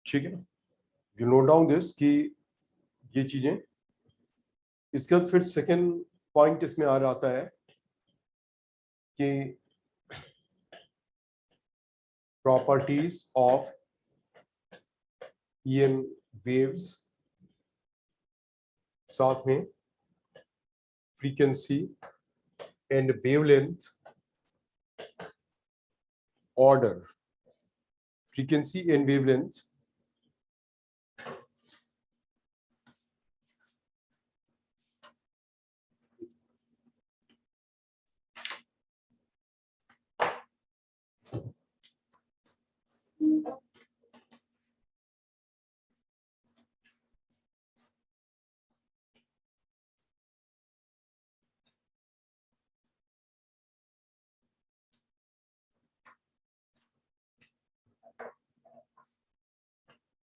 ठीक है ना, यू नोट डाउन दिस कि ये चीजें। इसके बाद फिर सेकेंड पॉइंट इसमें आ जाता है कि प्रॉपर्टीज ऑफ EM वेव्स, साथ में frequency and wavelength order, frequency and wavelength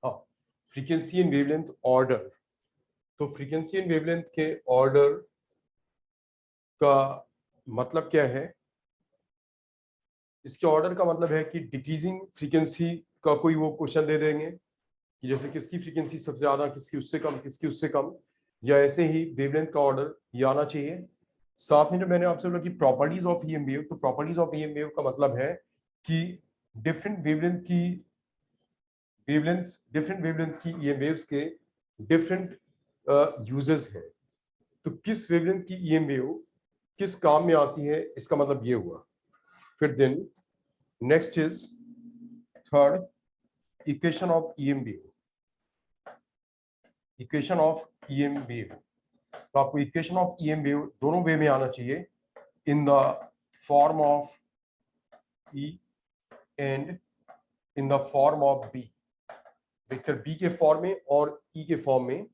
हाँ, फ्रीक्वेंसी एंड वेवलेंथ ऑर्डर। तो फ्रीक्वेंसी एंड वेवलेंथ के ऑर्डर का मतलब क्या है? इसके ऑर्डर का मतलब है कि डिक्रीजिंग फ्रीक्वेंसी का कोई वो क्वेश्चन दे देंगे कि जैसे किसकी फ्रीक्वेंसी सबसे ज्यादा, किसकी उससे कम, किसकी उससे कम, या ऐसे ही वेवलेंथ का ऑर्डर ये आना चाहिए। साथ में जो मैंने आपसे बोला कि प्रॉपर्टीज ऑफ EM वेव, तो प्रॉपर्टीज ऑफ EM वेव का मतलब है कि डिफरेंट वेवलेंथ की EM वेव्स के डिफरेंट यूजेस हैं। तो किस वेवलेंथ की EM वेव किस काम में आती है, इसका मतलब ये हुआ। फिर then next is third, equation of EM wave. Equation of EM wave, तो आपको इक्वेशन ऑफ EM वेव दोनों वे में आना चाहिए, in the form of E and in the form of B, vector B के फॉर्म में और E के फॉर्म में,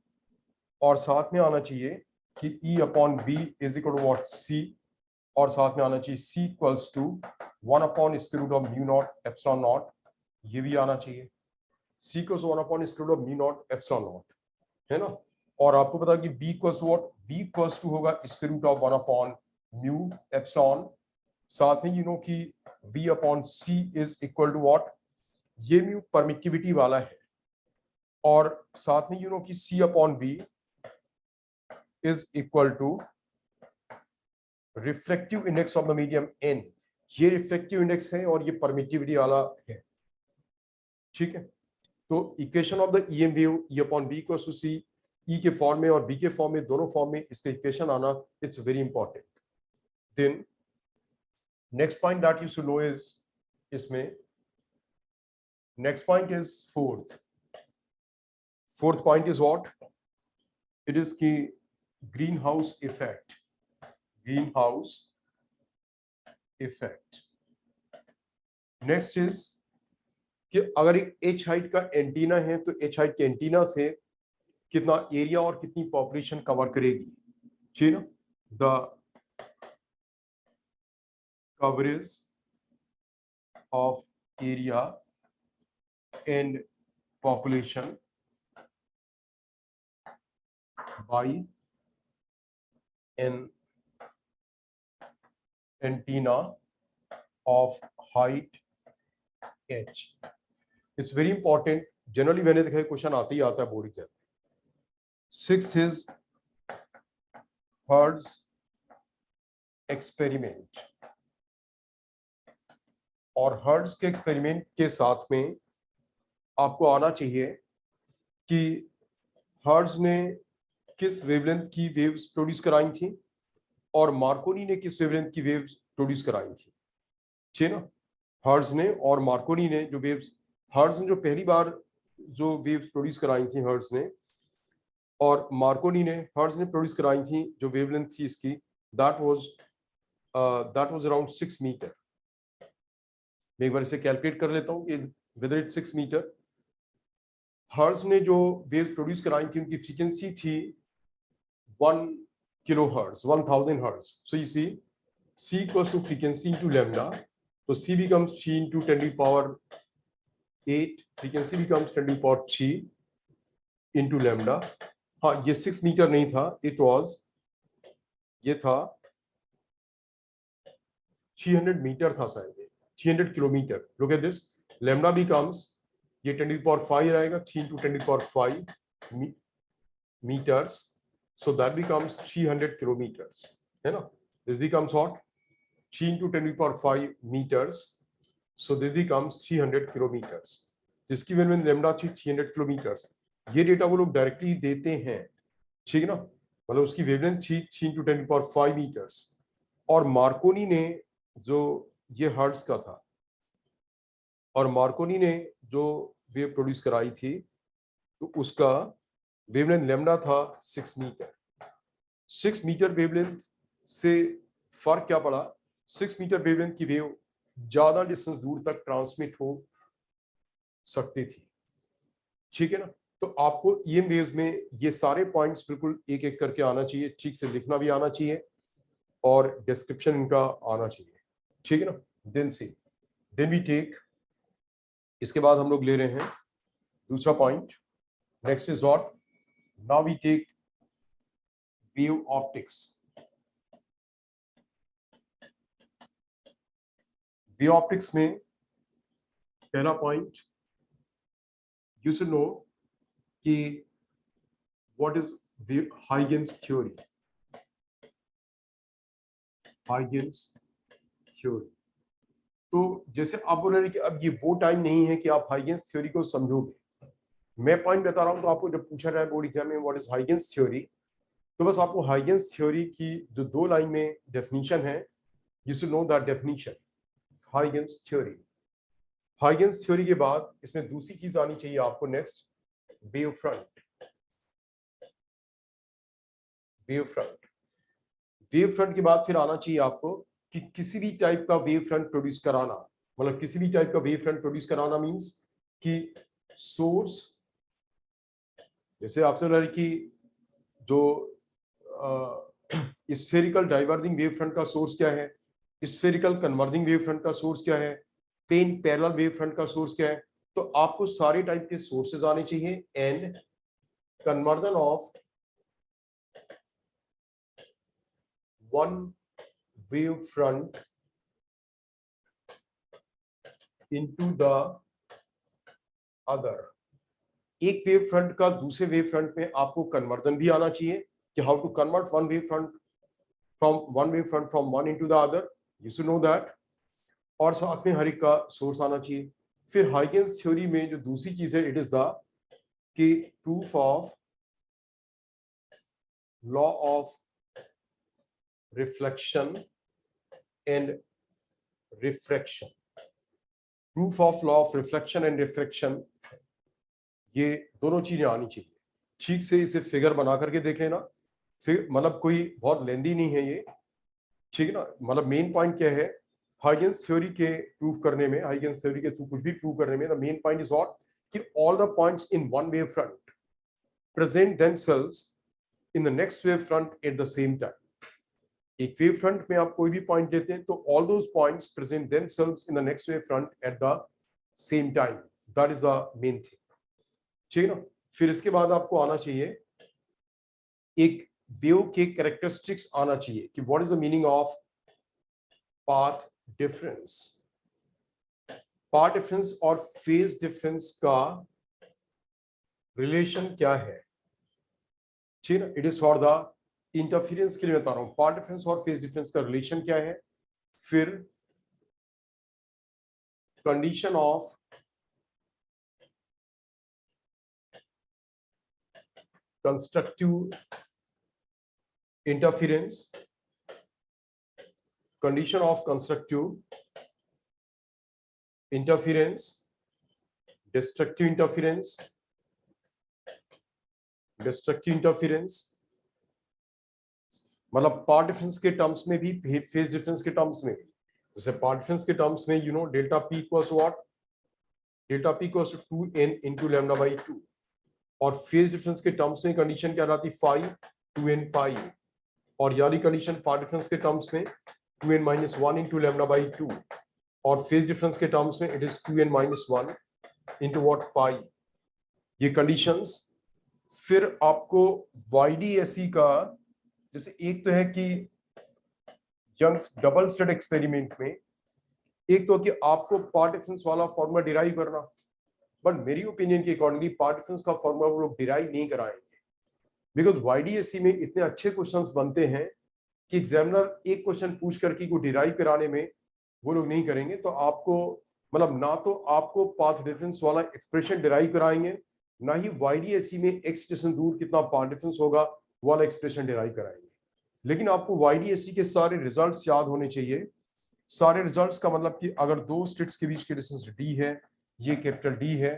और साथ में आना चाहिए कि E upon B is equal to what, C, और साथ में आना चाहिए C equals to 1 upon square root of mu naught epsilon naught, ये भी आना चाहिए। C equals 1 upon square root of mu naught epsilon naught, है ना। और आपको पता कि V equals to what, V equals to होगा square root of 1 upon mu epsilon. साथ में यू नो कि V upon C is equal to what, ये म्यू परमिटिविटी वाला है, और साथ में यू नो कि C upon V is equal to reflective index of the medium N, ये रिफ्लेक्टिव इंडेक्स है और ये परमिटिविटी वाला है। ठीक है, तो equation of the EM wave E upon B equals to C, E के फॉर्म में और B के फॉर्म में, दोनों फॉर्म में इसका इक्वेशन आना, it's very important. Then next point that you should know is, इसमें next point is fourth point is what, it is की greenhouse effect, greenhouse effect. Next is कि अगर एक H हाइट का antenna है तो H height के antenna से कितना एरिया और कितनी पॉपुलेशन कवर करेगी, ठीक है ना। The coverage of area and population by an antenna of height H, it's very important. Generally मैंने देखा है क्वेश्चन आते ही आता है board exam. 6 is Hertz experiment, और हर्ट्ज के एक्सपेरिमेंट के साथ में आपको आना चाहिए कि हर्ट्ज ने किस वेवलेंथ की वेव्स प्रोड्यूस कराई थी और मार्कोनी ने किस वेवलेंथ की वेव्स प्रोड्यूस कराई थी, ठीक है ना। हर्ट्ज ने और मार्कोनी ने जो वेव्स, हर्ट्ज ने जो पहली बार जो वेव्स प्रोड्यूस कराई थी हर्ट्ज ने, और मार्कोनी ने, हर्ट्ज ने प्रोड्यूस कराई थी जो वेवलेंथ थी इसकी, दैट वाज अराउंड 6 मीटर। मैं एक बार इसे कैलकुलेट कर लेता हूँ कि वेदर इट 6 मीटर। हर्ट्ज ने जो वेव्स प्रोड्यूस कराई थी उनकी फ्रीक्वेंसी थी 1 kilo hertz, 1000 hertz. So you see C equals to frequency into lambda, so C becomes 3 into 10 to the power 8, frequency becomes 10 to the power 3 into lambda। हाँ, ये 6 metre नहीं था, it was, ये था 300 मीटर था शायद, 300 kilometre. Look at this, lambda becomes, ये 10 to the power 5 आएगा, 3 into 10 to the power 5 meters, so that becomes 300 kilometers, है ना? This becomes what? 3 into 10 to the power 5 meters, so this becomes 300 kilometers. जिसकी wavelength lambda थी 300 kilometres. ये data वो लोग directly देते हैं, ठीक है ना? मतलब उसकी वेवलेंथ थी 3 into 10 to the power 5 meters। और मार्कोनी ने जो ये हर्ट्ज का था, और मार्कोनी ने जो वेव प्रोड्यूस कराई थी, तो उसका वेवलेंथ लैम्डा था 6 मीटर। 6 मीटर वेवलेंथ से फर्क क्या पड़ा? 6 मीटर वेवलेंथ की वेव ज्यादा डिस्टेंस दूर तक ट्रांसमिट हो सकती थी, ठीक है ना? तो आपको ईएम वेव्स में ये सारे पॉइंट्स बिल्कुल एक एक करके आना चाहिए, ठीक से लिखना भी आना चाहिए और डिस्क्रिप्शन इनका आना चाहिए, ठीक है ना? देन वी टेक, इसके बाद हम लोग ले रहे हैं दूसरा point. Next is what? Now we take wave optics. Wave optics में पहला पॉइंट यू शुड नो कि what is Huygens theory. Huygens theory, तो जैसे आप बोल रहे हैं कि अब ये वो टाइम नहीं है कि आप हाइगेन्स थ्योरी को समझोगे। मैं पॉइंट बता रहा हूं, तो आपको जब पूछा जाए बोर्ड एग्जाम में व्हाट इज हाइगेन्स थ्योरी, तो बस आपको हाइगेन्स थ्योरी की जो 2 लाइन में डेफिनेशन है, you should know that definition. Huygens theory, Huygens theory के बाद इसमें दूसरी चीज आनी चाहिए आपको, next wavefront. Wavefront, wavefront के बाद फिर आना चाहिए आपको कि किसी भी टाइप का वेव फ्रंट प्रोड्यूस कराना, मतलब किसी भी टाइप का वेव फ्रंट प्रोड्यूस कराना मींस कि सोर्स, जैसे आपसे लगा कि जो स्फेरिकल डाइवर्जिंग वेव फ्रंट का सोर्स क्या है, स्फेरिकल कन्वर्जिंग वेव फ्रंट का सोर्स क्या है, प्लेन पैरेलल वेव फ्रंट का सोर्स क्या है, तो आपको सारे टाइप के सोर्सेज आने चाहिए and conversion of one wave front into the other। एक वेव फ्रंट का दूसरे वेव फ्रंट में आपको कन्वर्जन भी आना चाहिए कि how to convert one wave front from one into the other, you should know that. और साथ में हर एक का सोर्स आना चाहिए। फिर हाइगेन्स थ्योरी में जो दूसरी चीज है, इट इज द कि proof of law of reflection and refraction. Proof of law of reflection and refraction, ये दोनों चीजें आनी चाहिए। ठीक से इसे फिगर बना करके देख लेना, फिर मतलब कोई बहुत लेंदी नहीं है ये, ठीक है ना? मतलब मेन पॉइंट क्या है हाइगेन्स थ्योरी के प्रूफ करने में, हाइगेन्स थ्योरी के थ्रू कुछ भी प्रूव करने में, the main point is what कि all the points in one wave front present themselves in the next wavefront at the same time. एक वेव फ्रंट में आप कोई भी पॉइंट लेते हैं तो all those points present themselves in the next wavefront at the same time, that is the main thing, ठीक है ना? फिर इसके बाद आपको आना चाहिए एक वेव के कैरेक्टरिस्टिक्स आना चाहिए कि what is the meaning of path difference. Path difference और फेज डिफरेंस का रिलेशन क्या है, ठीक है ना? It is for the interference के लिए बता रहा हूं, पाथ डिफरेंस और फेज डिफरेंस का रिलेशन क्या है। फिर condition of constructive interference, condition of constructive interference, destructive interference, मतलब पार्ट डिफरेंस के टर्म्स में भी, फेज डिफरेंस के टर्म्स में भी। जैसे पार्ट डिफरेंस के टर्म्स में you know delta P equals what, delta P equals to 2n into lambda by 2, और फेज डिफरेंस के टर्म्स में कंडीशन क्या रहती, 5 2n पाई, और यानी कंडीशन पार्ट डिफरेंस के टर्म्स में 2n - 1 into लैम्डा बाई 2, और फेज डिफरेंस के टर्म्स में it is 2n - 1 into what, pi. ये कंडीशंस। फिर आपको YDSE का, जैसे एक तो है कि यंग्स डबल स्लिट एक्सपेरिमेंट में, एक तो कि आपको पार्ट डिफरेंस वाला फॉर्मूला डिराइव करना, बट मेरी ओपिनियन के अकॉर्डिंगली पार्ट डिफरेंस का फॉर्मूला वो लोग डिराइव नहीं कराएंगे, बिकॉज YDSC में इतने अच्छे क्वेश्चंस बनते हैं कि एग्जामिनर एक क्वेश्चन पूछ करके को डिराइव कराने में वो लोग नहीं करेंगे। तो आपको मतलब ना तो आपको पाथ डिफरेंस वाला एक्सप्रेशन डिराइव कराएंगे, ना ही YDSC में x स्टेशन दूर कितना पाथ डिफरेंस होगा वाला एक्सप्रेशन डिराइव कराएंगे। लेकिन आपको YDSC के सारे रिजल्ट्स याद होने चाहिए। सारे रिजल्ट्स का मतलब कि अगर दो स्टेट्स के बीच के डिस्टेंस d है, ये कैपिटल D है,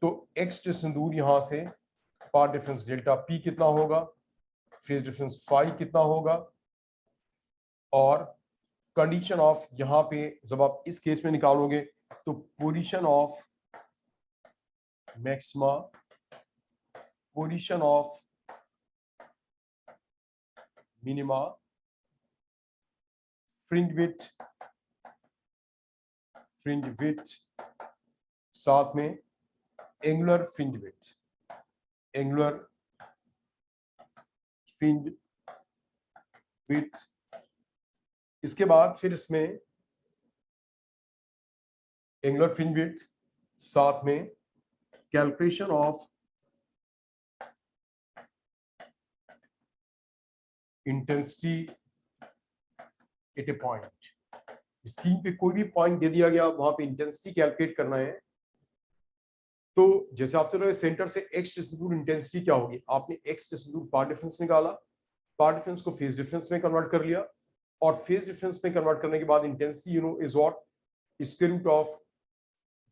तो x स्टेशन दूर यहां से पाथ डिफरेंस डेल्टा P कितना होगा, फेज डिफरेंस फाई कितना होगा, और कंडीशन ऑफ यहां पे जब आप इस केस में निकालोगे तो position of maxima, position of minima, fringe width साथ में एंगुलर फ्रिंज विड्थ। इसके बाद फिर इसमें एंगुलर फ्रिंज विड्थ साथ में calculation of intensity at a point. Screen पे कोई भी पॉइंट दे दिया गया, वहां पे इंटेंसिटी कैलकुलेट करना है। तो जैसे आपसे लगा सेंटर से x से दूर इंटेंसिटी क्या होगी, आपने x से दूर पाथ डिफरेंस निकाला, पाथ डिफरेंस को फेज डिफरेंस में कन्वर्ट कर लिया, और फेज डिफरेंस में कन्वर्ट करने के बाद intensity is what, square root of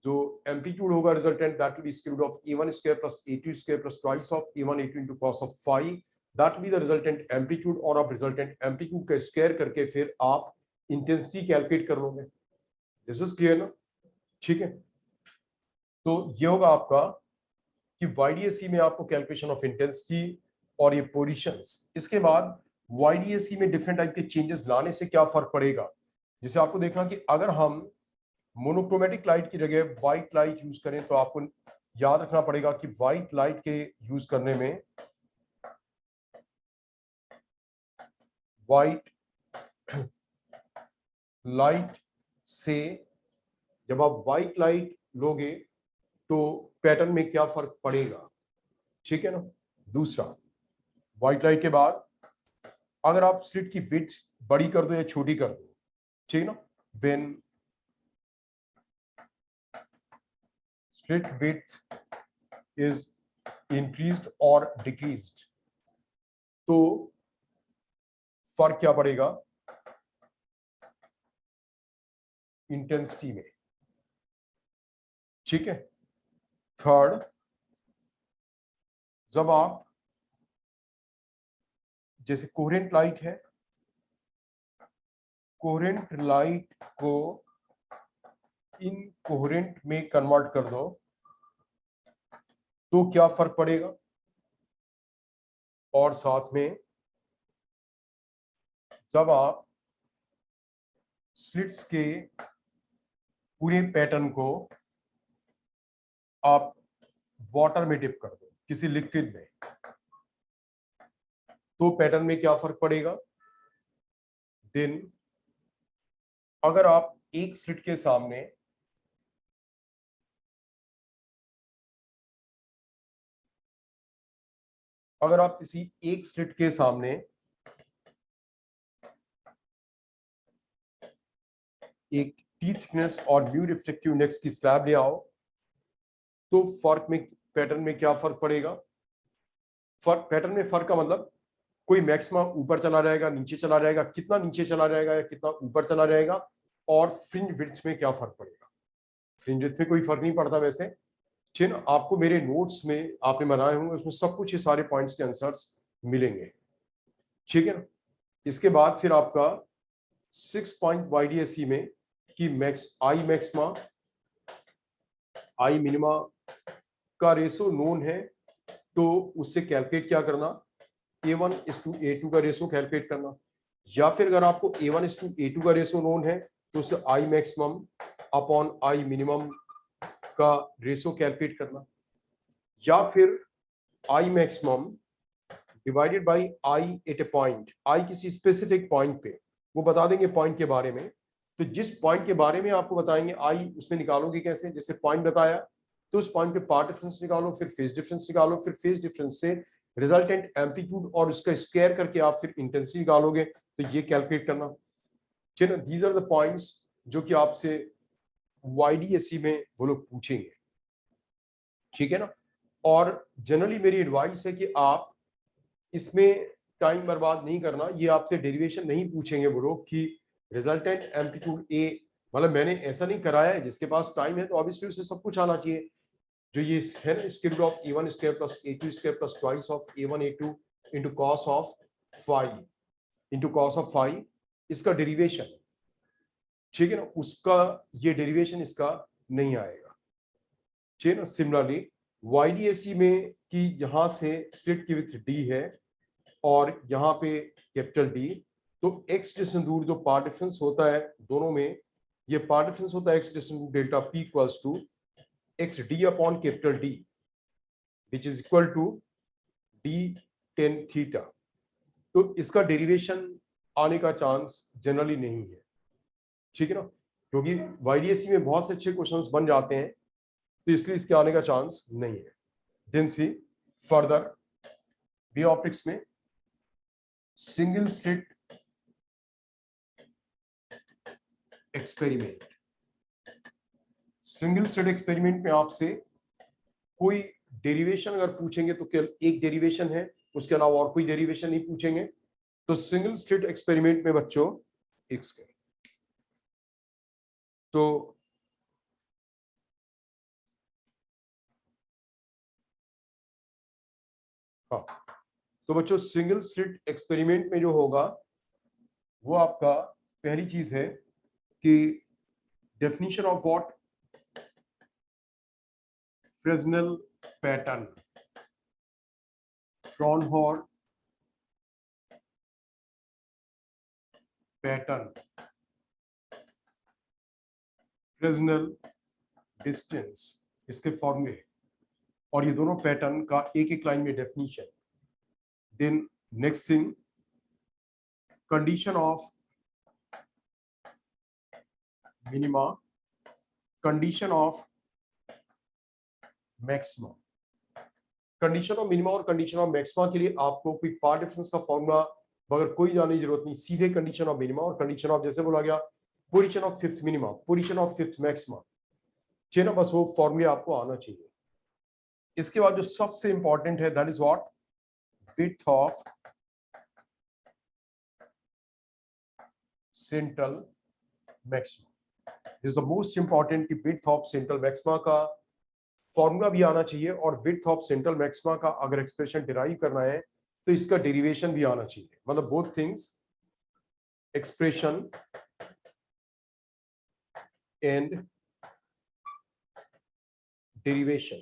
जो एम्पलीट्यूड होगा resultant, that will be square root of a1 square plus a2 square plus twice of a1 a2 into cos of phi, that will be the resultant amplitude. और आप resultant amplitude का square करके फिर आप intensity calculate कर लोगे। This is clear ना? ठीक है, तो ये होगा आपका कि YDSC में आपको कैलकुलेशन ऑफ इंटेंसिटी और ये पोजीशंस। इसके बाद YDSC में डिफरेंट टाइप के चेंजेस लाने से क्या फर्क पड़ेगा, जैसे आपको देखना कि अगर हम मोनोक्रोमेटिक लाइट की जगह व्हाइट लाइट यूज करें तो आपको याद रखना पड़ेगा कि व्हाइट लाइट के यूज करने में व्हाइट लाइट से जब आप व्हाइट लाइट लोगे तो पैटर्न में क्या फर्क पड़ेगा, ठीक है ना। दूसरा, व्हाइट लाइट के बाद अगर आप स्लिट की विड्थ बड़ी कर दो या छोटी कर दो, ठीक है ना, when slit width is increased और डिक्रीज्ड, तो फर्क क्या पड़ेगा इंटेंसिटी में, ठीक है। थर्ड, जब आप जैसे कोहेरेंट लाइट है, कोहेरेंट लाइट को इनकोहेरेंट में कन्वर्ट कर दो तो क्या फर्क पड़ेगा, और साथ में जब आप स्लिट्स के पूरे पैटर्न को आप वाटर में डिप कर दो, किसी लिक्विड में, तो पैटर्न में क्या फर्क पड़ेगा। देन अगर आप एक स्लिट के सामने अगर आप किसी एक स्लिट के सामने एक टी थिकनेस और म्यू रिफ्लेक्टिव इंडेक्स की स्लैब ले आओ, तो फर्क में पैटर्न में क्या फर्क पड़ेगा। फर्क पैटर्न में फर्क का मतलब कोई मैक्सिमा ऊपर चला जाएगा, नीचे चला जाएगा, कितना नीचे चला जाएगा या कितना ऊपर चला जाएगा, और फ्रिंज विड्थ में क्या फर्क पड़ेगा। फ्रिंज विड्थ में कोई फर्क नहीं पड़ता वैसे, ठीक है ना। आपको मेरे नोट्स में आपने बनाए होंगे, उसमें सब कुछ ये सारे पॉइंट्स के आंसर्स मिलेंगे, ठीक है ना। इसके बाद फिर आपका 6 पॉइंट YDSC में कि आई मैक्सिमा आई मिनिमा का रेशो नोन है, तो उससे कैलकुलेट क्या करना, A1:A2 का रेशो कैलकुलेट करना, या फिर अगर आपको A1:A2 का रेशो नोन है तो उससे I maximum upon I minimum का रेशो कैलकुलेट करना, या फिर I maximum divided by I at a point, I किसी स्पेसिफिक पॉइंट पे, वो बता देंगे पॉइंट के बारे में। तो जिस पॉइंट के बारे में आपको बताएंगे आई, उसमें निकालोगे कैसे, जैसे पॉइंट बताया तो उस पॉइंट पे पाथ डिफरेंस निकालो, फिर फेज डिफरेंस निकालो, फिर फेज डिफरेंस से रिजल्टेंट एम्पलीट्यूड और उसका स्क्वायर करके आप फिर इंटेंसिटी निकालोगे, तो ये कैलकुलेट करना, ठीक है ना। दीज आर द पॉइंट्स जो कि आपसे YDSE में वो लोग पूछेंगे, ठीक है ना। और जनरली मेरी एडवाइस है कि आप इसमें टाइम बर्बाद नहीं करना, ये आपसे डेरिवेशन नहीं पूछेंगे वो लोग कि रिजल्टेंट एम्पलीट्यूड ए, मतलब मैंने ऐसा नहीं कराया है, जिसके पास टाइम है तो ऑब्वियसली उसे सब कुछ आना चाहिए। जो ये है ना, square root of a1 square plus a2 square plus twice of a1 a2 into cos of five into cos of five, इसका डेरिवेशन, ठीक है ना, उसका ये डेरिवेशन इसका नहीं आएगा, ठीक है ना। सिमिलरली YDSE में कि यहां से स्लिट की विड्थ d है और यहाँ पे कैपिटल D, तो x डिस्टेंस दूर जो पाथ डिफरेंस होता है दोनों में, ये पाथ डिफरेंस होता है x डिस्टेंस दूर delta p equals to x d upon capital D which is equal to d tan theta. तो इसका डेरिवेशन आने का चांस जनरली नहीं है, ठीक है ना, क्योंकि YDSE में बहुत से अच्छे क्वेश्चंस बन जाते हैं, तो इसलिए इसके आने का चांस नहीं है। देन सी फर्दर बी ऑप्टिक्स में single slit experiment, single slit experiment में आपसे कोई डेरिवेशन अगर पूछेंगे तो केवल एक डेरिवेशन है, उसके अलावा और कोई डेरिवेशन नहीं पूछेंगे। तो सिंगल स्लिट एक्सपेरिमेंट में बच्चों एक स्क्वायर, तो हाँ, तो बच्चों सिंगल स्लिट एक्सपेरिमेंट में जो होगा वो आपका पहली चीज है कि definition of what, Fresnel pattern, Fraunhofer pattern, Fresnel distance, इसके फॉर्मूले, और ये दोनों पैटर्न का एक एक लाइन में definition. Then next thing, condition of minima, condition of maxima. Condition of minima और कंडीशन ऑफ मैक्सिमा के लिए आपको कोई पाथ डिफरेंस का फॉर्मूला मगर कोई जानने की जरूरत नहीं, सीधे कंडीशन ऑफ मिनिमा और कंडीशन ऑफ, जैसे बोला गया, position of fifth minima, position of fifth maxima, चाहिए ना, बस वो फॉर्मूले आपको आना चाहिए। इसके बाद जो सबसे इंपॉर्टेंट है that is what, width of central maxima is the most important, कि विड्थ ऑफ सेंट्रल मैक्सिमा का फॉर्मूला भी आना चाहिए, और विड्थ ऑफ सेंट्रल मैक्सिमा का अगर एक्सप्रेशन डिराइव करना है तो इसका डेरिवेशन भी आना चाहिए, मतलब both things, expression and derivation,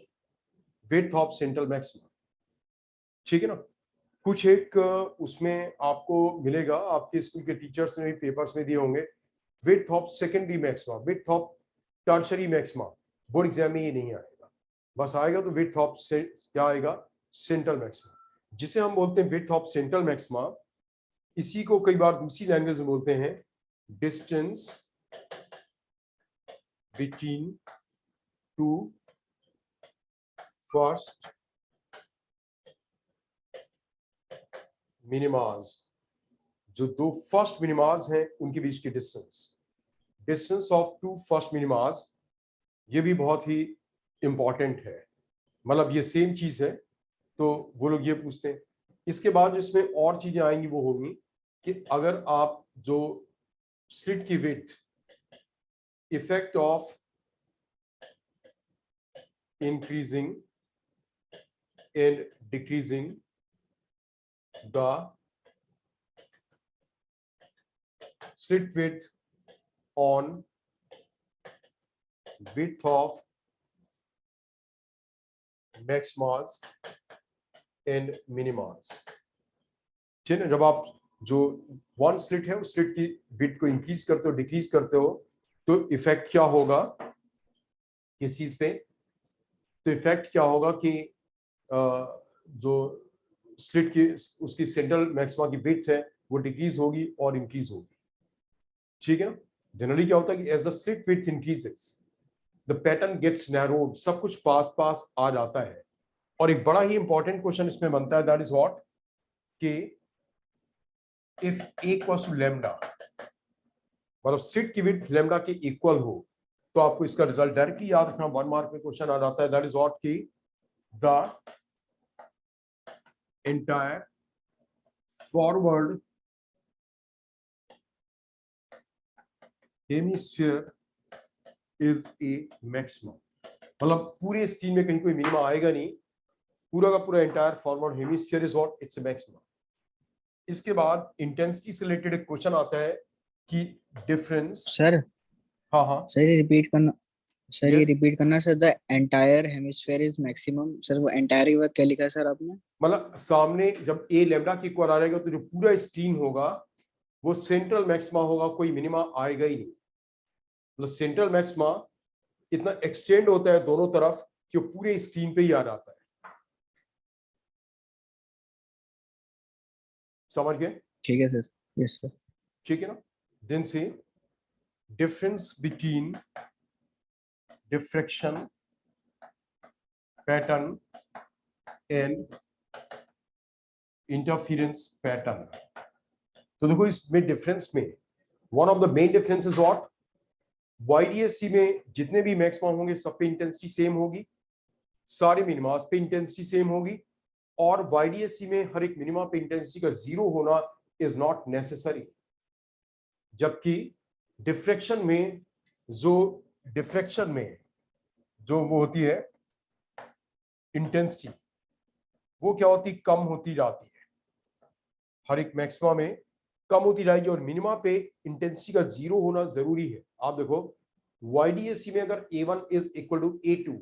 width of central maxima, ठीक है ना। कुछ एक उसमें आपको मिलेगा, आपके स्कूल के टीचर्स ने भी पेपर्स में दिए होंगे, width of secondary maxima, width of tertiary maxima, board exam में ये नहीं आएगा, बस आएगा तो विड्थ ऑफ क्या आएगा, सेंट्रल मैक्सिमा, जिसे हम बोलते हैं विड्थ ऑफ सेंट्रल मैक्सिमा। इसी को कई बार दूसरी लैंग्वेज में बोलते हैं distance between two first minimas, जो दो फर्स्ट मिनिमाज हैं उनके बीच की distance, distance of two first minimas, ये भी बहुत ही इंपॉर्टेंट है, मतलब ये सेम चीज है, तो वो लोग ये पूछते हैं। इसके बाद जिसमें और चीजें आएंगी वो होगी कि अगर आप जो स्लिट की width, effect of increasing and decreasing the slit width on width of maximas and minimas, ठीक है। जब आप जो वन स्लिट है उस स्लिट की विड्थ को इंक्रीज करते हो, डिक्रीज करते हो, तो इफेक्ट क्या होगा किस चीज पे, तो इफेक्ट क्या होगा कि जो स्लिट की उसकी सेंट्रल मैक्सिमा की विड्थ है वो डिक्रीज होगी और इंक्रीज होगी, ठीक है ना। जनरली क्या होता है कि as the slit width increases, the pattern gets narrowed, सब कुछ पास पास आ जाता है। और एक बड़ा ही इंपॉर्टेंट क्वेश्चन इसमें बनता है, दैट इज व्हाट, कि if A equals to lambda, मतलब स्लिट की विड्थ लैम्डा के इक्वल हो, तो आपको इसका रिजल्ट डायरेक्टली याद रखना, 1 मार्क में क्वेश्चन आ जाता है, दैट इज व्हाट कि the entire forward hemisphere is a maximum, मतलब पूरे स्क्रीन में कहीं कोई मिनिमा आएगा नहीं, पूरा का पूरा entire forward hemisphere is what, it's a maximum. इसके बाद इंटेंसिटी से रिलेटेड एक क्वेश्चन आता है कि डिफरेंस, सर हाँ हाँ, सर ये रिपीट करना। सर ये यस, रिपीट करना sir, the entire hemisphere is maximum. Sir वो एंटायर के बाद क्या लिखा है सर आपने? मतलब सामने जब ए लैम्डा की इक्वल आ रहेगा तो जो पूरा स्क्रीन होगा वो सेंट्रल मैक्सिमा होगा, कोई मिनिमा आएगा ही नहीं। मतलब सेंट्रल मैक्सिमा इतना एक्सटेंड होता है दोनों तरफ कि वो पूरे स्क्रीन पे ही आ जाता है। समझ गए? ठीक है सर। Yes sir. ठीक है ना? देन से difference between diffraction pattern and interference pattern. तो देखो इसमें डिफरेंस में one of the main difference is what, YDSC में जितने भी मैक्सिमम होंगे सब पे इंटेंसिटी सेम होगी, सारे मिनिमास पे इंटेंसिटी सेम होगी, और वाईडीएससी में हर एक मिनिमा पे इंटेंसिटी का जीरो होना इज नॉट नेसेसरी। जबकि डिफ्रैक्शन में जो डिफ्रैक्शन में जो वो होती है इंटेंसिटी, वो क्या होती, कम होती जाती है, हर एक मैक्सिमा में कम होती जाएगी, और मिनिमा पे इंटेंसिटी का जीरो होना जरूरी है। आप देखो वाईडीएससी में अगर A1 is equal to A2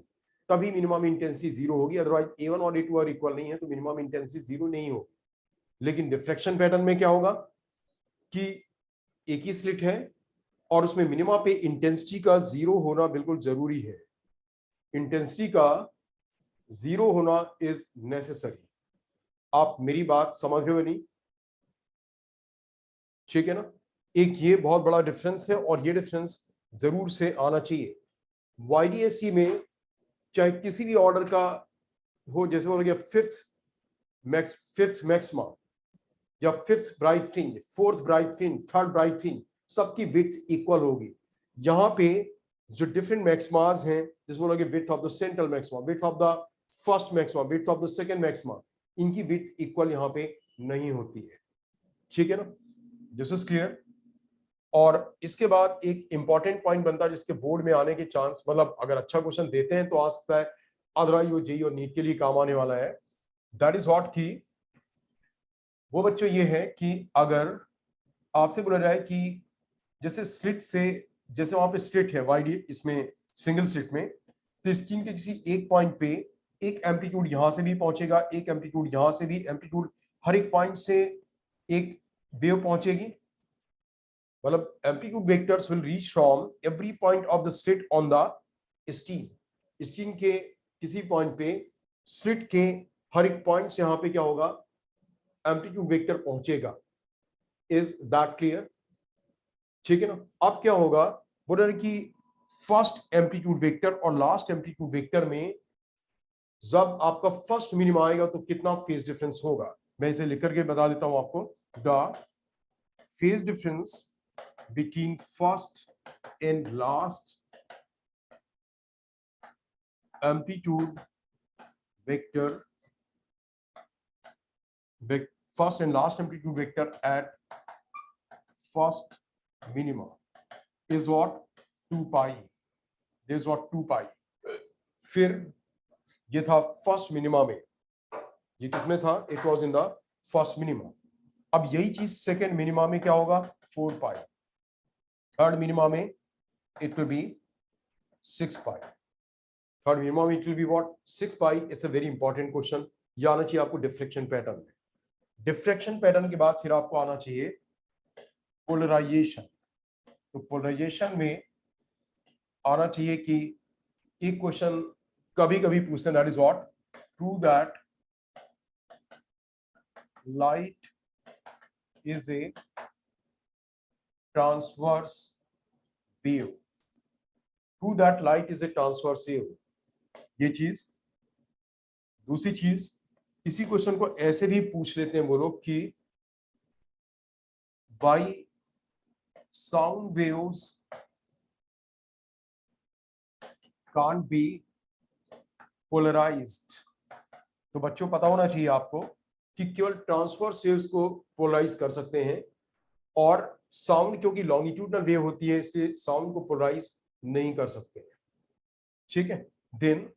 तभी मिनिमम इंटेंसिटी जीरो होगी, अदरवाइज A1 और A2 अगर इक्वल नहीं है तो मिनिमम इंटेंसिटी जीरो नहीं होगी। लेकिन डिफ्रैक्शन पैटर्न में क्या होगा कि एक ही स्लिट है और उसमें मिनिमा पे इंटेंसिटी का जीरो होना बिल्कुल जरूरी है, इंटेंसिटी का जीरो होना इज नेसेसरी। आप मेरी बात समझ रहे हो नहीं? ठीक है ना? एक ये बहुत बड़ा डिफरेंस है और ये डिफरेंस जरूर से आना चाहिए। वाईडीएससी में चाहे किसी भी ऑर्डर का हो, जैसे बोला गया फिफ्थ मैक्सिमा या fifth bright fringe, fourth bright fringe, third bright fringe, सबकी विड्थ इक्वल होगी। यहाँ पे जो डिफरेंट मैक्सिमाज हैं, जिसमें बोला गया width of the central maxima, width of the first maxima, width of the second maxima, इनकी विड्थ इक्वल यहाँ पे नहीं होती है। ठीक है ना? This is clear. और इसके बाद एक इंपॉर्टेंट पॉइंट बनता है जिसके बोर्ड में आने के चांस, मतलब अगर अच्छा क्वेश्चन देते हैं तो आ सकता है, अदरवाइज वो जेईई और नीट के लिए काम आने वाला है। दैट इज व्हाट की वो बच्चों ये है कि अगर आपसे बोला जाए कि जैसे स्लिट से, जैसे वहां पे स्लिट है वाईडी, इसमें सिंगल स्लिट में, तो स्क्रीन के किसी एक पॉइंट पे एक एम्पलीट्यूड यहां से भी पहुंचेगा, एक एम्पलीट्यूड यहां से भी, एम्पलीट्यूड हर एक पॉइंट से एक वेव पहुंचेगी, मतलब amplitude vectors will reach from every point of the slit on the screen। Screen के किसी पॉइंट पे स्लिट के हर एक पॉइंट से यहां पे क्या होगा, एम्पलीट्यूड वेक्टर पहुंचेगा। Is that clear? ठीक है ना? अब क्या होगा, बोल रहे कि फर्स्ट एम्पलीट्यूड वेक्टर और लास्ट एम्पलीट्यूड वेक्टर में जब आपका फर्स्ट मिनिमम आएगा तो कितना फेज डिफरेंस होगा। मैं इसे लिख करके बता देता हूं आपको, the phase difference between first and last amplitude vector, first and last amplitude vector at first minima is what, 2 pi। this is what 2 pi। फिर ये था फर्स्ट मिनिमा में, ये किसमें था, it was in the first minima. अब यही चीज सेकंड मिनिमा में क्या होगा, 4 पाई, थर्ड मिनिमा में it will be 6 pi, third minima में it will be what, 6 pi. It's a very important question, ये आना चाहिए आपको डिफ्लेक्शन पैटर्न में। डिफ्लेक्शन पैटर्न के बाद फिर आपको आना चाहिए पोलराइजेशन। तो पोलराइजेशन में आना चाहिए कि एक क्वेश्चन कभी कभी पूछते हैं, that is what, prove that light is a transverse wave. Through that light is a transverse wave, ये चीज। दूसरी चीज, इसी क्वेश्चन को ऐसे भी पूछ लेते हैं वो लोग कि why sound waves can't be polarised. तो बच्चों पता होना चाहिए आपको कि केवल ट्रांसवर्स वेव्स को पोलराइज कर सकते हैं, और साउंड क्योंकि लॉन्गिट्यूडनल वेव होती है इसलिए साउंड को पोलराइज नहीं कर सकते। ठीक है। देन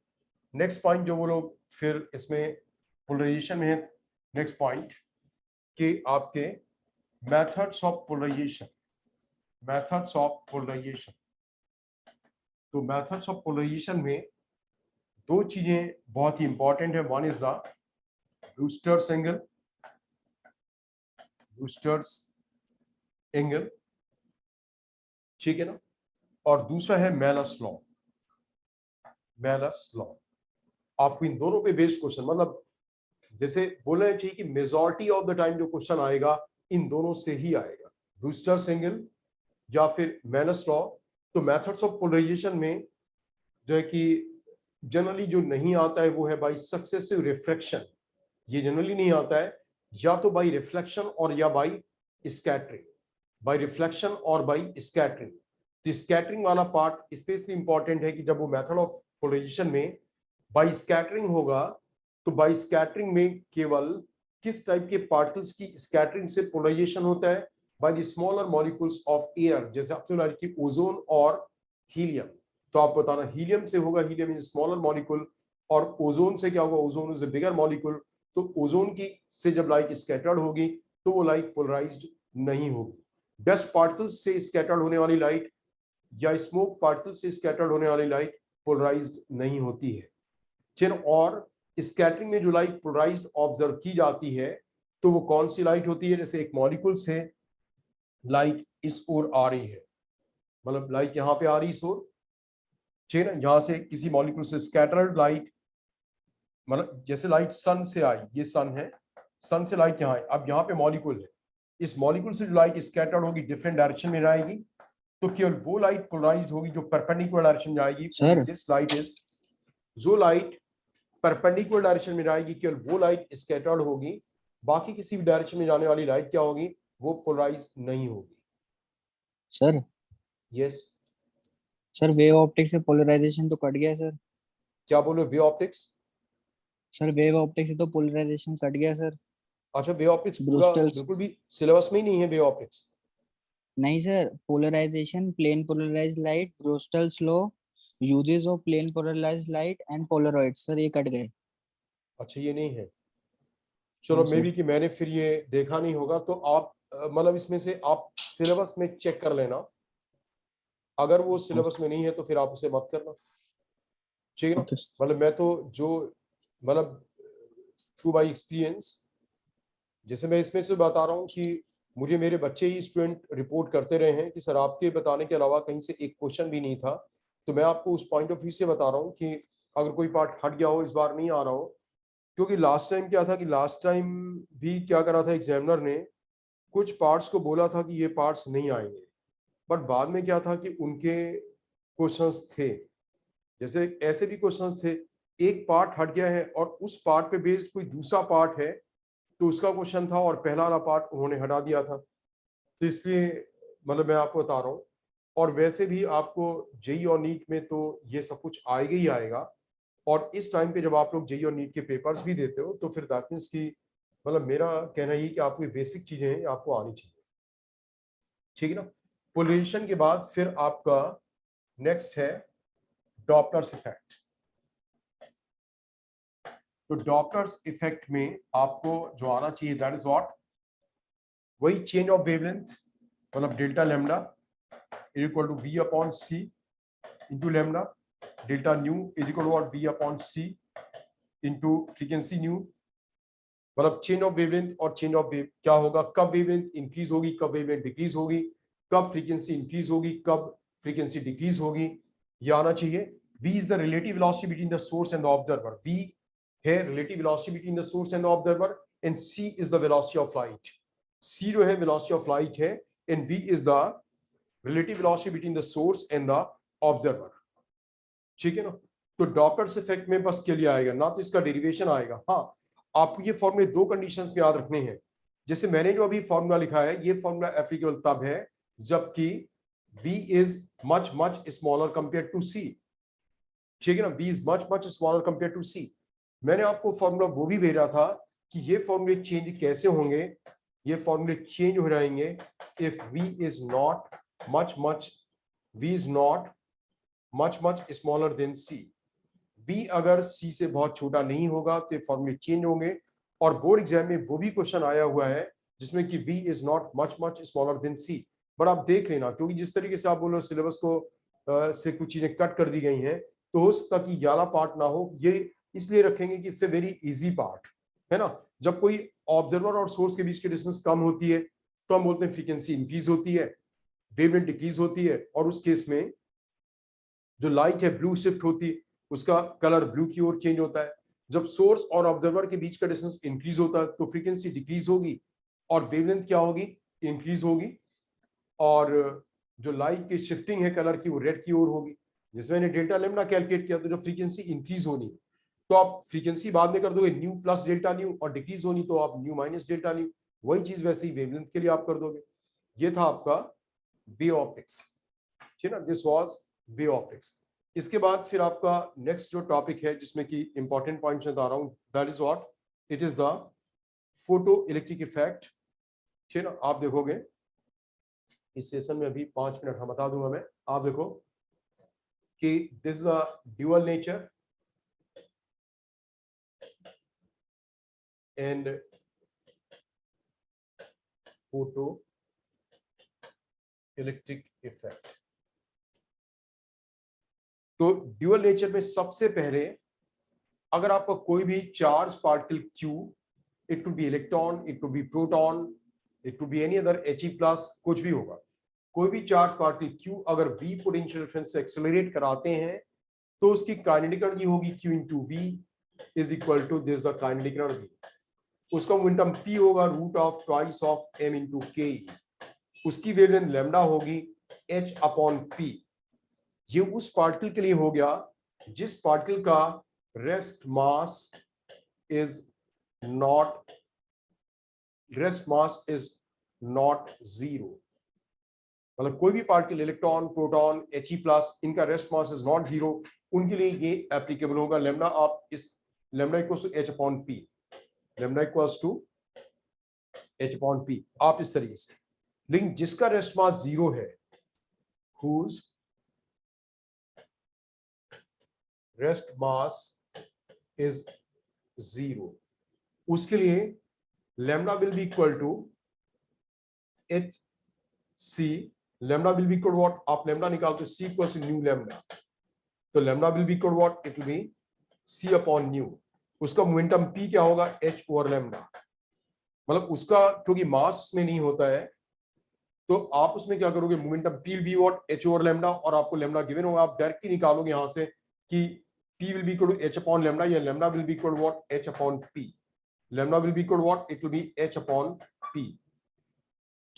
नेक्स्ट पॉइंट जो वो लोग फिर इसमें पोलराइजेशन में है, नेक्स्ट पॉइंट कि आपके methods of polarization, methods of polarization. तो मेथड्स ऑफ पोलराइजेशन में दो चीजें बहुत ही इंपॉर्टेंट है। One is the Brewster's angle, Brewster's angle, ठीक है ना, और दूसरा है मेलस लॉ, मेलस लॉ। आपको इन दोनों पे बेस्ड क्वेश्चन, मतलब जैसे बोलना चाहिए कि मेजॉरिटी ऑफ द टाइम जो क्वेश्चन आएगा इन दोनों से ही आएगा, ब्रूस्टर्स एंगल या फिर मेलस लॉ। तो मेथड्स ऑफ पोलराइजेशन में जो है कि जनरली जो नहीं आता है वो है बाय सक्सेसिव रिफ्रैक्शन। ये जनरली नहीं आता है, या तो बाय रिफ्लेक्शन और या बाय स्कैटरिंग, बाय रिफ्लेक्शन और बाय स्कैटरिंग। तो स्कैटरिंग वाला पार्ट स्पेशली इंपॉर्टेंट है कि जब वो मेथड ऑफ पोलराइजेशन में बाय स्कैटरिंग होगा तो बाय स्कैटरिंग में केवल किस टाइप के पार्टिकल्स की स्कैटरिंग से पोलराइजेशन होता है, by the smaller molecules of air, जैसे आपने बोला कि ओजोन और हीलियम। तो आप बताना हीलियम से होगा, हीलियम इज स्मॉलर मॉलिक्यूल, और ओजोन से क्या होगा, ozone is a bigger molecule. तो ओजोन की से जब लाइट स्कैटर्ड होगी तो वो लाइट पोलराइज्ड नहीं होगी। डस्ट पार्टिकल्स से स्कैटर्ड होने वाली लाइट या स्मोक पार्टिकल से स्कैटर्ड होने वाली लाइट पोलराइज्ड नहीं होती है। फिर और स्कैटरिंग में जो लाइट पोलराइज्ड ऑब्जर्व की जाती है तो वो कौन सी लाइट होती है, जैसे एक मॉलिक्यूल से लाइट इस ओर आ रही है, मतलब लाइट यहाँ पे आ रही इस ओर, ठीक है ना, यहाँ से किसी मॉलिक्यूल से स्कैटर्ड लाइट, मतलब जैसे लाइट सन से आई, ये सन है, सन से लाइट यहाँ है, अब यहाँ पे मॉलिक्यूल है, इस मॉलिक्यूल से जो लाइट स्कैटर्ड होगी डिफरेंट डायरेक्शन में जाएगी, तो केवल वो लाइट पोलराइज्ड होगी जो परपेंडिकुलर डायरेक्शन में जाएगी। सर दिस लाइट इज, जो लाइट परपेंडिकुलर डायरेक्शन में जाएगी केवल वो लाइट स्कैटर्ड होगी, बाकी किसी भी डायरेक्शन में जाने वाली लाइट क्या होगी, वो पोलराइज नहीं होगी। Sir yes, sir wave optics से पोलराइजेशन तो कट गया सर। क्या बोलो, वे ऑप्टिक्स? सर वेव ऑप्टिक्स से तो पोलराइजेशन कट गया सर। अच्छा, वे ऑप्टिक्स पूरा ब्रूस्टल्स बिल्कुल भी सिलेबस में ही नहीं है वे ऑप्टिक्स? नहीं sir, polarization, plane polarized light, Brewster's law, uses of plane polarized light and polaroid, sir ये कट गए। अच्छा, ये नहीं है। चलो हाँ मे सर। बी कि मैंने फिर ये देखा नहीं होगा, तो आप मतलब इसमें से आप सिलेबस में चेक कर लेना, अगर वो सिलेबस में नहीं है तो फिर आप उसे मत करना, ठीक है ना। ओके। मतलब मैं तो जो, मतलब थ्रू बाई एक्सपीरियंस, जैसे मैं इसमें से बता रहा हूँ कि मुझे मेरे बच्चे ही स्टूडेंट रिपोर्ट करते रहे हैं कि सर आपके बताने के अलावा कहीं से एक क्वेश्चन भी नहीं था। तो मैं आपको उस पॉइंट ऑफ व्यू से बता रहा हूँ कि अगर कोई पार्ट हट गया हो, इस बार नहीं आ रहा हो, क्योंकि लास्ट टाइम क्या था कि लास्ट टाइम भी क्या करा था, एग्जामिनर ने कुछ पार्ट्स को बोला था कि ये पार्ट्स नहीं आएंगे, बट बाद में क्या था कि उनके क्वेश्चंस थे, जैसे ऐसे भी क्वेश्चंस थे, एक पार्ट हट गया है और उस पार्ट पे बेस्ड कोई दूसरा पार्ट है तो उसका क्वेश्चन था और पहला वाला पार्ट उन्होंने हटा दिया था। तो इसलिए मतलब मैं आपको बता रहा हूँ, और वैसे भी आपको जेई और नीट में तो ये सब कुछ आएगा ही आएगा, और इस टाइम पे जब आप लोग जेई और नीट के पेपर्स भी देते हो तो फिर दैट मीन्स की, मतलब मेरा कहना ये कि आपको बेसिक चीजें हैं आपको आनी चाहिए, ठीक है ना। पोलराइजेशन के बाद फिर आपका नेक्स्ट है डॉपलर्स इफेक्ट। तो डॉपलर्स इफेक्ट में आपको जो आना चाहिए दैट इज व्हाट, वही चेंज ऑफ वेवलेंथ, मतलब delta lambda is equal to v upon c into lambda, delta nu is equal to what, v upon c into frequency nu, मतलब change of wavelength और change of wave क्या होगा, कब wavelength increase होगी, कब wavelength decrease होगी, कब frequency increase होगी, कब फ्रीक्वेंसी डिक्रीज होगी, ये आना चाहिए। v is the relative velocity between the source and the observer, v है relative velocity between the source and the observer, and c is the velocity of light, c जो है velocity of light है, and v is the relative velocity between the source and the observer, ठीक है ना। तो Doppler's effect में बस के लिए आएगा ना, तो इसका डेरिवेशन आएगा। हाँ, आपको ये फॉर्मूले दो कंडीशंस में याद रखने हैं। जैसे मैंने जो अभी फॉर्मूला लिखा है, ये फॉर्मूला एप्लीकेबल तब है जबकि v is much much smaller compare to c, ठीक है ना। v is much much smaller compare to c। मैंने आपको फॉर्मूला वो भी भेजा था कि ये फॉर्मूले चेंज कैसे होंगे। ये फॉर्मूले चेंज हो जाएंगे if v is not much much, v is not much much smaller than c। v अगर c से बहुत छोटा नहीं होगा तो ये फॉर्मूले चेंज होंगे। और बोर्ड एग्जाम में वो भी क्वेश्चन आया हुआ है जिसमें कि v is not much much smaller than c। But आप देख लेना, क्योंकि जिस तरीके से आप बोल रहे हो सिलेबस को से कुछ चीजें कट कर दी गई हैं, तो हो सकता कि ये वाला पार्ट ना हो। ये इसलिए रखेंगे कि it's a very easy part, है ना। जब कोई ऑब्जर्वर और सोर्स के बीच की डिस्टेंस कम होती है तो हम बोलते हैं फ्रीक्वेंसी इंक्रीज होती है, वेवलेंथ डिक्रीज होती है, और उस केस में जो लाइट है ब्लू शिफ्ट होती है, उसका कलर ब्लू की ओर चेंज होता है। जब सोर्स और ऑब्जर्वर के बीच का डिस्टेंस इंक्रीज होता है तो फ्रीक्वेंसी डिक्रीज होगी और वेवलेंथ क्या होगी, इंक्रीज होगी। और जो लाइट की शिफ्टिंग है कलर की, वो रेड की ओर होगी। जिसमें मैंने डेल्टा लेम्डा कैलकुलेट किया, तो जब फ्रीक्वेंसी इंक्रीज होनी तो आप फ्रीक्वेंसी बाद में कर दोगे न्यू प्लस डेल्टा न्यू, और डिक्रीज होनी तो आप न्यू माइनस डेल्टा न्यू। वही चीज वैसे ही वेवलेंथ के लिए आप कर दोगे। ये था आपका वे ऑप्टिक्स, ठीक है ना। This was way optics. इसके बाद फिर आपका नेक्स्ट जो टॉपिक है जिसमें कि इंपॉर्टेंट पॉइंट्स बता रहा हूं, that is what, it is the photo electric effect, ठीक है ना। आप देखोगे इस सेशन में अभी 5 मिनट हम बता दूंगा मैं। आप देखो कि this is a dual nature and photoelectric effect. तो ड्यूअल नेचर में सबसे पहले अगर आपका कोई भी charge particle Q, it to be electron, it to be proton, it to be any other He+, कुछ भी होगा, कोई भी चार्ज पार्टिकल Q अगर V पोटेंशियल डिफरेंस से एक्सेलरेट कराते हैं तो उसकी काइनेटिक एनर्जी होगी Q into V is equal to this the kinetic energy. उसका मोमेंटम P होगा root of twice of m into K. उसकी वेवलेंथ लैम्डा होगी h अपॉन p। ये उस पार्टिकल के लिए हो गया जिस पार्टिकल का rest mass is not zero. मतलब कोई भी पार्टिकल इलेक्ट्रॉन, प्रोटॉन, He+, इनका rest mass is not zero, उनके लिए ये एप्लीकेबल होगा। लेमडा आप इस lambda equals to h upon p, lambda equals to h upon p, आप इस तरीके से। लेकिन जिसका रेस्ट मास जीरो है, whose rest mass is zero, उसके लिए lambda will be equal to h c. Lambda will be equal what, आप लेमडा निकालते c equal to nu lambda, तो lambda will be equal what, it will be c upon nu. उसका momentum p क्या होगा, H over lambda. मतलब उसका क्योंकि मास उसमें नहीं होता है तो आप उसमें क्या करोगे, momentum P will be what, H over lambda, और आपको लेमडा गिवन होगा, आप डायरेक्टली निकालोगे यहां से कि p will be equal to h upon lambda, या lambda will be equal what, h upon p. Lambda will be equal what, it will be h upon p,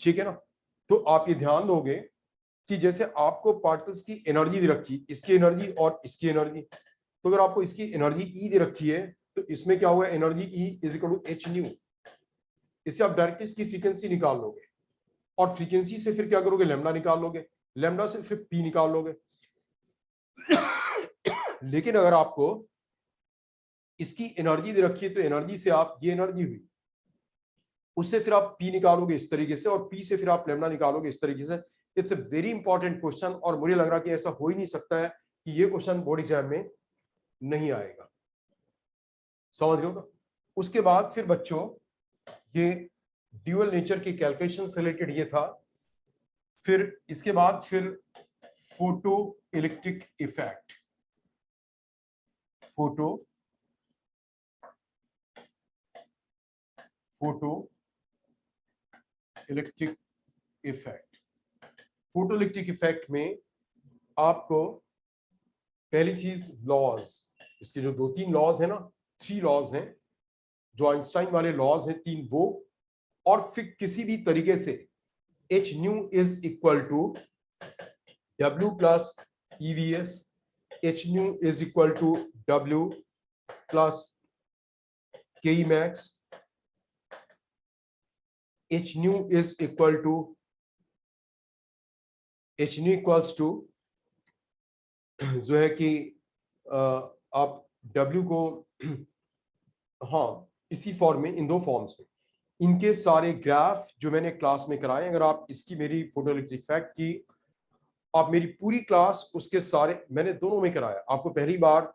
ठीक है ना। तो आप ये ध्यान दोगे कि जैसे आपको पार्टिकल्स की एनर्जी दे रखी, इसकी एनर्जी और इसकी एनर्जी, तो अगर आपको इसकी एनर्जी ई दे रखी है तो इसमें क्या हुआ, energy E is equal to h nu. इससे आप डायरेक्ट इसकी फ्रीक्वेंसी निकाल लोगे, और फ्रीक्वेंसी से फिर क्या करोगे, लेमडा निकाल लोगे, लेमडा से फिर पी निकाल लोगे। लेकिन अगर आपको इसकी एनर्जी दे रखी है तो एनर्जी से आप, ये एनर्जी हुई, उससे फिर आप पी निकालोगे इस तरीके से, और पी से फिर आप लेमडा निकालोगे इस तरीके से। It's a very important question, और मुझे लग रहा है कि ऐसा हो ही नहीं सकता है कि ये क्वेश्चन बोर्ड एग्जाम में नहीं आएगा, समझ रहे हो ना। उसके बाद फिर बच्चों ये ड्यूअल नेचर की कैलकुलेशन से रिलेटेड ये था। फिर इसके बाद फिर photo electric effect, photo electric effect. Photo electric effect में आपको पहली चीज लॉज, इसके जो 2-3 लॉज है ना, 3 लॉज हैं जो आइंस्टाइन वाले लॉज हैं 3 वो, और फिर किसी भी तरीके से h nu is equal to W plus EVS h nu is equal to W plus K max. H nu is equal to h nu equals to जो है कि आप W को हाँ इसी फॉर्म में, इन दो फॉर्म्स में, इनके सारे ग्राफ जो मैंने क्लास में कराए, अगर आप इसकी मेरी फोटोइलेक्ट्रिक इफेक्ट की आप मेरी पूरी क्लास उसके सारे मैंने दोनों में कराया, आपको पहली बार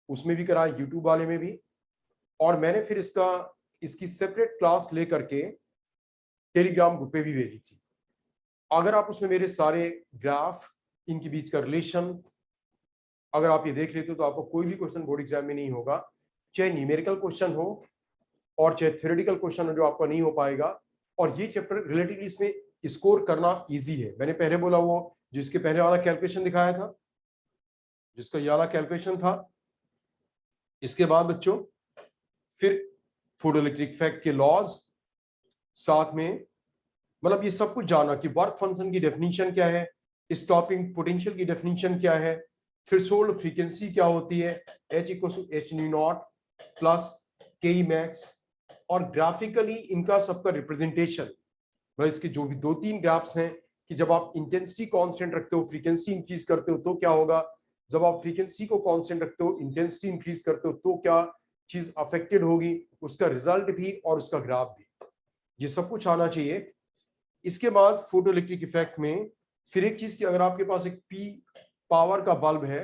उसमें भी कराया यूट्यूब वाले में भी, और मैंने फिर इसकी सेपरेट क्लास लेकर के टेलीग्राम ग्रुप पे भी भेजी थी। अगर आप उसमें मेरे सारे ग्राफ, इनके बीच का रिलेशन अगर आप ये देख लेते हो तो आपको कोई भी क्वेश्चन बोर्ड एग्जाम में नहीं होगा, चाहे न्यूमेरिकल क्वेश्चन हो और चाहे थ्योरेटिकल क्वेश्चन हो जो आपका नहीं हो पाएगा। और ये चैप्टर रिलेटिवली इसमें स्कोर करना इजी है। मैंने पहले बोला वो जिसके पहले वाला कैलकुलेशन दिखाया था, जिसका ये वाला कैलकुलेशन था, इसके बाद बच्चों फिर फोटोइलेक्ट्रिक इफेक्ट के लॉज, साथ में मतलब ये सब कुछ जाना कि वर्क फंक्शन की डेफिनेशन क्या है, स्टॉपिंग पोटेंशियल की डेफिनेशन क्या है, थ्रेशोल्ड फ्रीक्वेंसी क्या होती है, H equal to h nu not plus K max, और ग्राफिकली इनका सबका रिप्रेजेंटेशन, मतलब इसके जो भी 2-3 ग्राफ्स हैं कि जब आप इंटेंसिटी कांस्टेंट रखते हो फ्रीक्वेंसी इंक्रीज करते हो तो क्या होगा, जब आप फ्रीक्वेंसी को कांस्टेंट रखते हो इंटेंसिटी इंक्रीज करते हो तो क्या चीज अफेक्टेड होगी, उसका रिजल्ट भी और उसका ग्राफ भी, ये सब कुछ आना चाहिए। इसके बाद फोटोइलेक्ट्रिक इफेक्ट में फिर एक चीज की, अगर आपके पास एक P पावर का बल्ब है